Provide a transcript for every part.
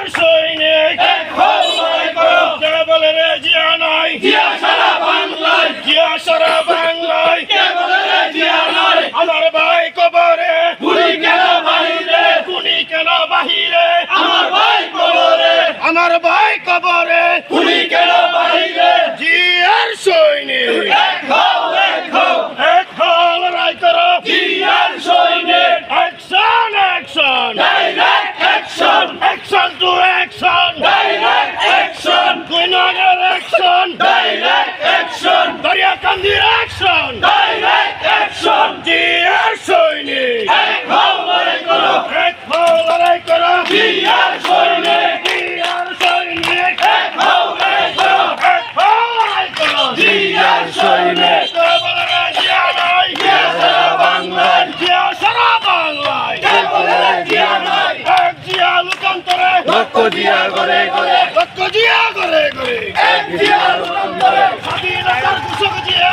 সৈনিক কে বলে রে জিয়া নাই, জিয়া সারা বাংলায় আমার ভাই কবরে, খুনি কেন বাহিরে আমার ভাই কবরে জিয়ার সৈনিক এক হও লড়াই করো অ্যাকশন অ্যাকশন টু অ্যাকশন গুইনানের অ্যাকশন দরিয়াকান্দির অ্যাকশন জিয়ার সৈনিক এক হও লড়াই করো জিয়ার সৈনিক এক হও লড়াই করো জিয়ার সৈনিক কে বলে রে জিয়া নাই, জিয়া সারা বাংলায় এক জিয়া লোকান্তরে লক্ষ জিয়া ঘরে ঘরে স্বাধীনতার ঘোষক জিয়া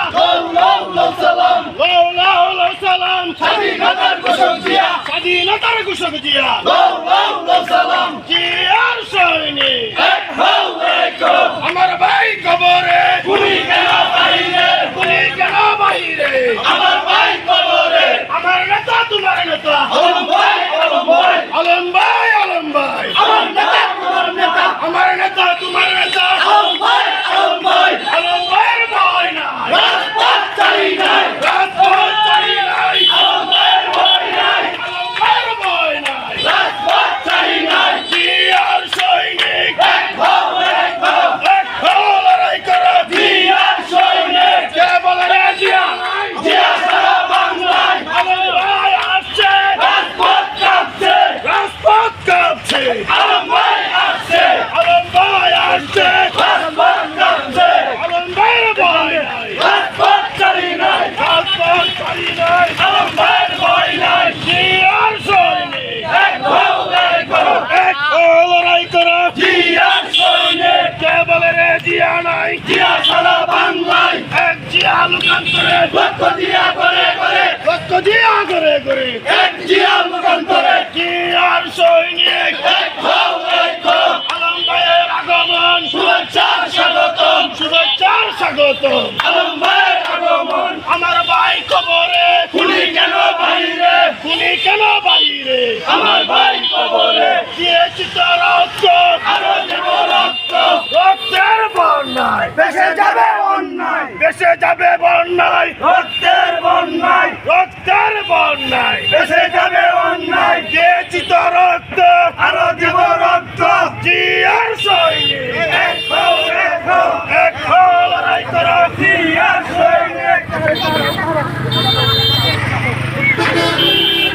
লাউ সালাম স্বাধীনতার ঘোষক জিয়া জিয়ার সৈনিক আমার ভাই কবরে, খুনি কেন বাহিরে আমার নেতা তোমার নেতা আলম ভাই আমার নেতা তোমার নেতা আলম ভাইয়ের ভয় নাই, রাজপথ চাই নাই জিয়ার সৈনিক এক হও লড়াই করো জিয়ার সৈনিক কে বলে রে জিয়া নাই, জিয়া সারা বাংলায় আলম ভাই আসছে রাজপথ কাঁপছে আলম ভাই আসছে আলম ভাইয়ের ভয় নাই, রাজপথ চাই নাই আলম ভাইয়ের ভয় নাই জিয়ার সৈনিক এক হও লড়াই করো জিয়ার সৈনিক কে বলে রে জিয়া নাই, জিয়া সারা বাংলায় এক জিয়া লোকান্তরে লক্ষ